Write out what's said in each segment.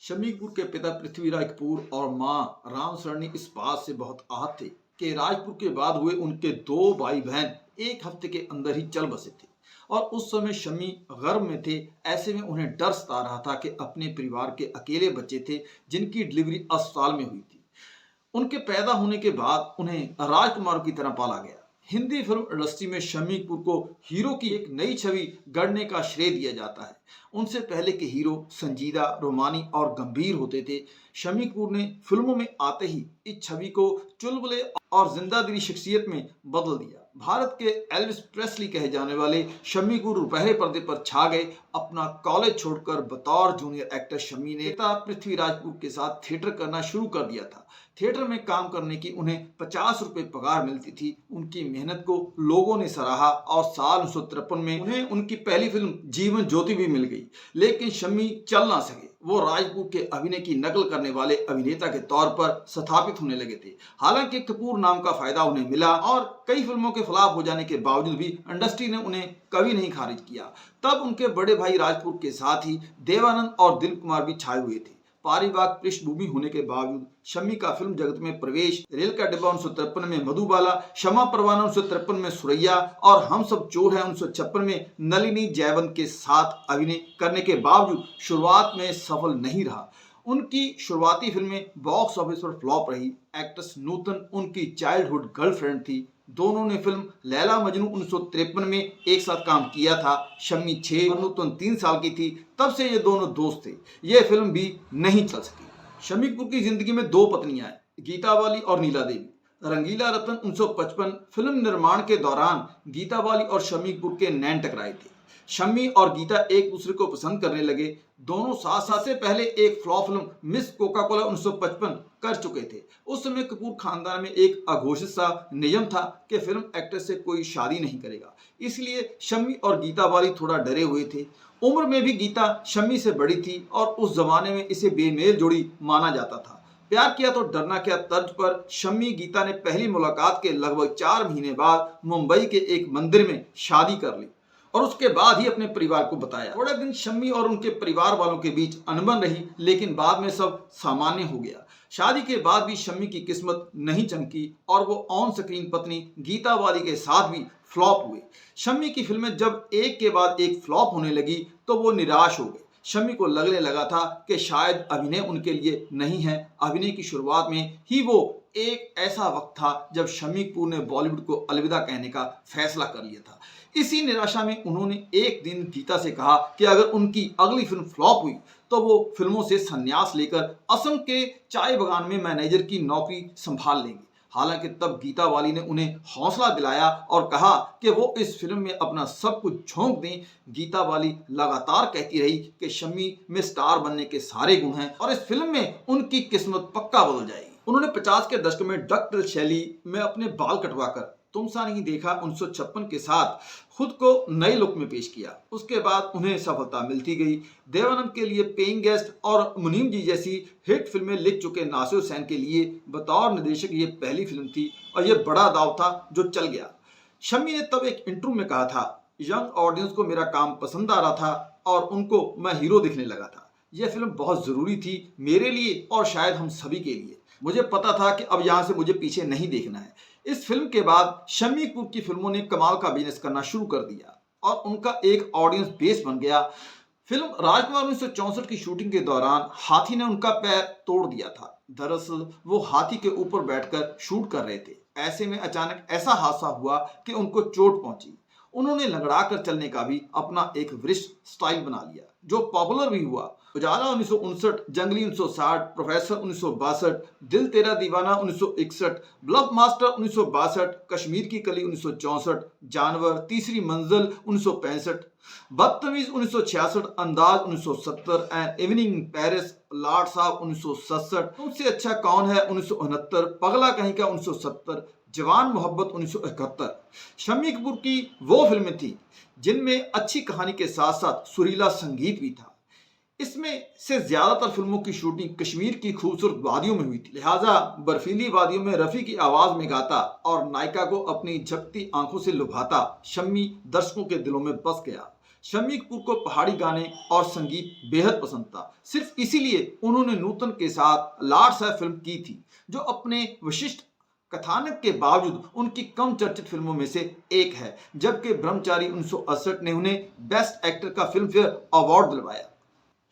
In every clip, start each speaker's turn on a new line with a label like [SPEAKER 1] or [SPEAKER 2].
[SPEAKER 1] शम्मी कपूर के पिता पृथ्वीराज कपूर और मां राम सरनी इस बात से बहुत आहत थे कि राजपूत के बाद हुए उनके दो भाई बहन एक हफ्ते के अंदर ही चल बसे थे और उस समय शम्मी गर्भ में थे। ऐसे में उन्हें डर सता रहा था कि अपने परिवार के अकेले बच्चे थे जिनकी डिलीवरी अस्पताल में हुई थी। उनके पैदा होने के बाद उन्हें राजकुमार की तरह पाला गया। हिंदी फिल्म इंडस्ट्री में शम्मी कपूर को हीरो की एक नई छवि गढ़ने का श्रेय दिया जाता है। उनसे पहले के हीरो संजीदा, रोमानी और गंभीर होते थे। शम्मी कपूर ने फिल्मों में आते ही इस छवि को चुलबुले और जिंदादिली शख्सियत में बदल दिया। भारत के एल्विस प्रेस्ली कहे जाने वाले शम्मी कपूर पहले पर्दे पर छा गए। अपना कॉलेज छोड़कर बतौर जूनियर एक्टर शम्मी ने पिता पृथ्वीराज कपूर के साथ थिएटर करना शुरू कर दिया था। थिएटर में काम करने की उन्हें 50 रुपए पगार मिलती थी। उनकी मेहनत को लोगों ने सराहा और साल 1953 में उन्हें उनकी पहली फिल्म जीवन ज्योति भी मिल गई। लेकिन शम्मी चल ना सके। वो राजपूत के अभिनय की नकल करने वाले अभिनेता के तौर पर स्थापित होने लगे थे। हालांकि कपूर नाम का फायदा उन्हें मिला और कई फिल्मों के फ्लॉप हो जाने के बावजूद भी इंडस्ट्री ने उन्हें कभी नहीं खारिज किया। तब उनके बड़े भाई राजपूत के साथ ही देवानंद और दिलीप कुमार भी छाए हुए थे। पारिवारिक पृष्ठभूमि होने के बावजूद शम्मी का फिल्म जगत में प्रवेश रेल का डिब्बा 1953 में मधुबाला, क्षमा परवाना 1953 में सुरैया और हम सब चोर हैं 1956 में नलिनी जयवंत के साथ अभिनय करने के बावजूद शुरुआत में सफल नहीं रहा। उनकी शुरुआती फिल्में बॉक्स ऑफिस पर फ्लॉप रही। एक्ट्रेस नूतन उनकी चाइल्डहुड गर्लफ्रेंड थी। दोनों ने फिल्म लैला मजनू 1953 में एक साथ काम किया था। शम्मी 6 और नूतन 3 साल की थी। तब से ये दोनों दोस्त थे। ये फिल्म भी नहीं चल सकी। शम्मी कपूर की जिंदगी में दो पत्नियां हैं, गीता बाली और नीला देवी। रंगीला रतन 1955 फिल्म निर्माण के दौरान गीता बाली और शम्मी कपूर के नैन टकराए थे। शम्मी और गीता एक दूसरे को पसंद करने लगे। दोनों साथ साथ से पहले एक flop film miss Coca Cola 1955 कर चुके थे। उस समय कपूर खानदान में एक अघोषित सा नियम था कि फिल्म एक्टर से कोई शादी नहीं करेगा। इसलिए शम्मी और गीता बाली थोड़ा डरे हुए थे। उम्र में भी गीता शम्मी से बड़ी थी और उस जमाने में इसे बेमेल जोड़ी माना जाता था। प्यार किया तो डरना क्या तर्ज पर शम्मी गीता ने पहली मुलाकात के लगभग 4 महीने बाद मुंबई के एक मंदिर में शादी कर ली और उसके बाद ही अपने परिवार को बताया। थोड़े दिन शम्मी और उनके परिवार वालों के बीच अनबन रही, लेकिन बाद में सब सामान्य हो गया। शादी के बाद भी शम्मी की किस्मत नहीं चमकी और वो ऑन स्क्रीन पत्नी गीता बाली के साथ भी फ्लॉप हुए। शम्मी की फिल्में जब एक के बाद एक फ्लॉप होने लगी तो वो निराश हो गए। शम्मी को लगने लगा था कि शायद अभिनय उनके लिए नहीं है। अभिनय की शुरुआत में ही वो एक ऐसा वक्त था जब शम्मी कपूर ने बॉलीवुड को अलविदा कहने का फैसला कर लिया था। इसी निराशा में उन्होंने एक दिन गीता से कहा कि अगर उनकी अगली फिल्म फ्लॉप हुई तो वो फिल्मों से संन्यास लेकर असम के चाय बागान में मैनेजर की नौकरी संभाल लेंगे। हालांकि तब गीता वाली ने उन्हें हौसला दिलाया और कहा कि वो इस फिल्म में अपना सब कुछ झोंक दें। गीता वाली लगातार कहती रही कि शम्मी में स्टार बनने के सारे गुण हैं और इस फिल्म में उनकी किस्मत पक्का बदल जाएगी। उन्होंने 50 के दशक में डॉक्टर शैली में अपने बाल कटवाकर तुम सा नहीं देखा 1956 के साथ खुद को नए लुक में पेश किया। उसके बाद उन्हें सफलता मिलती गई। देवानंद के लिए पेइंग गेस्ट और मुनीम जी जैसी हिट फिल्में लिख चुके नासिर हुसैन के लिए बतौर निर्देशक ये पहली फिल्म थी और ये बड़ा दाव था जो चल गया। शम्मी ने तब एक इंटरव्यू में कहा था, यंग ऑडियंस को मेरा काम पसंद आ रहा था और उनको मैं हीरो दिखने लगा था। यह फिल्म बहुत जरूरी थी मेरे लिए और शायद हम सभी के लिए। मुझे पता था कि अब यहाँ से मुझे पीछे नहीं देखना है। इस फिल्म के बाद शम्मी कपूर की फिल्मों ने कमाल का बिजनेस करना शुरू कर दिया और उनका एक ऑडियंस बेस बन गया। फिल्म राजकुमार 1964 की शूटिंग के दौरान हाथी ने उनका पैर तोड़ दिया था। दरअसल वो हाथी के ऊपर बैठकर शूट कर रहे थे। ऐसे में अचानक ऐसा हादसा हुआ कि उनको चोट पहुंची। उन्होंने लंगड़ा कर चलने का भी अपना एक वरिष्ठ स्टाइल बना लिया जो पॉपुलर भी हुआ। उजाला 1959, जंगली 1960, प्रोफेसर 1962, दिल तेरा दीवाना 1961, ब्लफ मास्टर 1962, कश्मीर की कली 1964, जानवर, तीसरी मंजिल 1965, बदतमीज 1966, अंदाज 1970 and evening in Paris, Lord साहब 1967, तुमसे अच्छा कौन है 1969, पगला कहीं का 1970, जवान मोहब्बत 1971। शम्मी कपूर की वो फिल्में थी जिनमें अच्छी कहानी के साथ साथ सुरीला संगीत भी था। इसमें से ज्यादातर फिल्मों की शूटिंग कश्मीर की खूबसूरत वादियों में हुई थी। लिहाजा बर्फीली वादियों में रफी की आवाज में गाता और नायिका को अपनी झपकती आंखों से लुभाता शम्मी दर्शकों के दिलों में बस गया। शम्मी कपूर को पहाड़ी गाने और संगीत बेहद पसंद था। सिर्फ इसीलिए उन्होंने नूतन के साथ लाड साहब फिल्म की थी, जो अपने विशिष्ट कथानक के बावजूद उनकी कम चर्चित फिल्मों में से एक है। जबकि ब्रह्मचारी 1968 ने उन्हें बेस्ट एक्टर का फिल्म फेयर अवार्ड दिलवाया।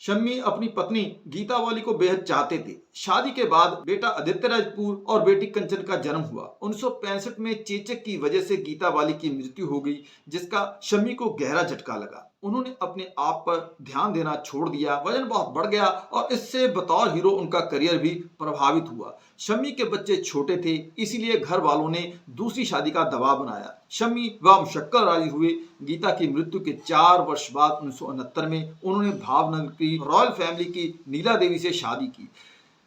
[SPEAKER 1] शम्मी अपनी पत्नी गीता बाली को बेहद चाहते थे। शादी के बाद बेटा आदित्य राज कपूर और बेटी कंचन का जन्म हुआ। 1965 में चेचक की वजह से गीता बाली की मृत्यु हो गई, जिसका शम्मी को गहरा झटका लगा। उन्होंने अपने आप पर ध्यान देना छोड़ दिया, वजन बहुत बढ़ गया और इससे बतौर हीरो उनका करियर भी प्रभावित हुआ। शम्मी के बच्चे छोटे थे, इसीलिए घर वालों ने दूसरी शादी का दबाव बनाया। शम्मी व मुशक्कल राजी हुए। गीता की मृत्यु के 4 वर्ष बाद 1969 में उन्होंने भावनगर की रॉयल फैमिली की नीला देवी से शादी की।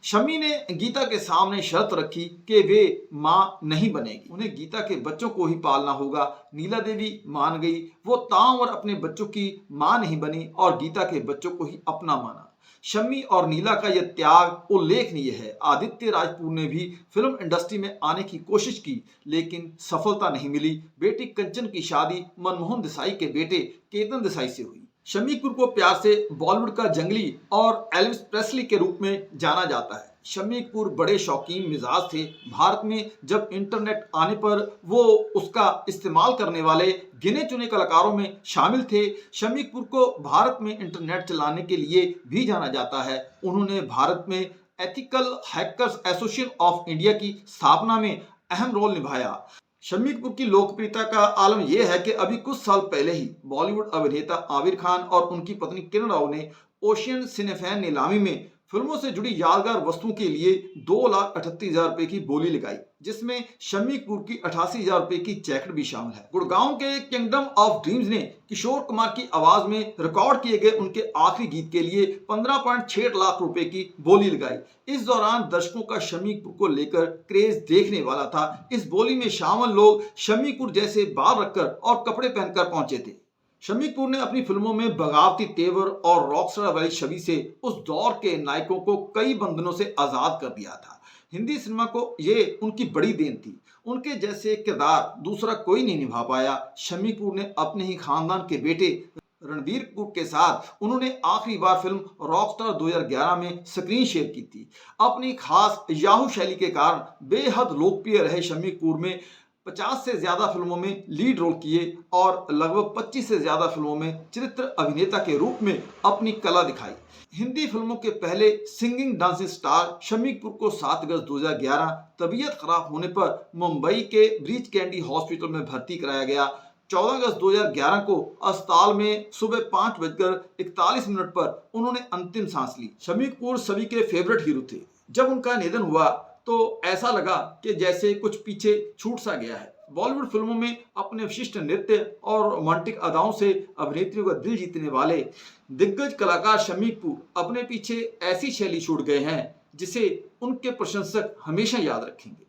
[SPEAKER 1] शम्मी ने गीता के सामने शर्त रखी कि वे मां नहीं बनेगी, उन्हें गीता के बच्चों को ही पालना होगा। नीला देवी मान गई। वो ताउम्र अपने बच्चों की मां नहीं बनी और गीता के बच्चों को ही अपना माना। शम्मी और नीला का यह त्याग उल्लेखनीय है। आदित्य राज कपूर ने भी फिल्म इंडस्ट्री में आने की कोशिश की, लेकिन सफलता नहीं मिली। बेटी कंचन की शादी मनमोहन देसाई के बेटे केतन देसाई से हुई। शम्मी कपूर को प्यार से बॉलीवुड का जंगली और एल्विस प्रेस्ली के रूप में जाना जाता है। शम्मी कपूर बड़े शौकीन मिजाज थे। भारत में जब इंटरनेट आने पर वो उसका इस्तेमाल करने वाले गिने चुने कलाकारों में शामिल थे। शम्मी कपूर को भारत में इंटरनेट चलाने के लिए भी जाना जाता है। उन्होंने भारत में ethical hackers association of India की स्थापना में अहम रोल निभाया। शम्मी कपूर की लोकप्रियता का आलम यह है कि अभी कुछ साल पहले ही बॉलीवुड अभिनेता आमिर खान और उनकी पत्नी किरण राव ने ओशियन सिनेफैन नीलामी में फिल्मों से जुड़ी यादगार वस्तुओं के लिए 2,38,000 रुपए की बोली लगाई, जिसमें शम्मी कपूर की 88,000 रुपए की जैकेट भी शामिल है। गुड़गांव के किंगडम ऑफ ड्रीम्स ने किशोर कुमार की आवाज में रिकॉर्ड किए गए उनके आखिरी गीत के लिए 15.6 लाख रुपए की बोली लगाई। इस दौरान दर्शकों का शम्मी कपूर को लेकर क्रेज देखने वाला था। इस बोली में शामिल लोग शम्मी कपूर जैसे बाल रखकर और कपड़े पहनकर पहुंचे थे। शम्मी कपूर ने अपनी फिल्मों में बगावती तेवर और रॉकस्टार वाली छवि से उस दौर के नायकों को कई बंधनों से आजाद कर दिया था। हिंदी सिनेमा को ये उनकी बड़ी देन थी। उनके जैसे किरदार दूसरा कोई नहीं निभा पाया। शम्मी कपूर ने अपने ही खानदान के बेटे रणबीर कपूर के साथ उन्होंने आखिरी बार फिल्म रॉकस्टार 2011 में स्क्रीन शेयर की थी। अपनी खास याहू शैली के कारण बेहद लोकप्रिय रहे शम्मी कपूर में 50 से ज्यादा फिल्मों में लीड रोल किए और लगभग 25 से ज्यादा फिल्मों में चरित्र अभिनेता के रूप में अपनी कला दिखाई। हिंदी फिल्मों के पहले singing dancing star Shammi Kapoor को 7 अगस्त 2011 तबीयत खराब होने पर मुंबई के ब्रीच कैंडी हॉस्पिटल में भर्ती कराया गया। 14 अगस्त 2011 को अस्पताल में सुबह 5:41 पर उन्होंने अंतिम सांस ली। शम्मी कपूर सभी के फेवरेट हीरो थे। जब उनका निधन हुआ तो ऐसा लगा कि जैसे कुछ पीछे छूट सा गया है। बॉलीवुड फिल्मों में अपने विशिष्ट नृत्य और रोमांटिक अदाओं से अभिनेत्रियों का दिल जीतने वाले दिग्गज कलाकार शम्मी कपूर अपने पीछे ऐसी शैली छोड़ गए हैं जिसे उनके प्रशंसक हमेशा याद रखेंगे।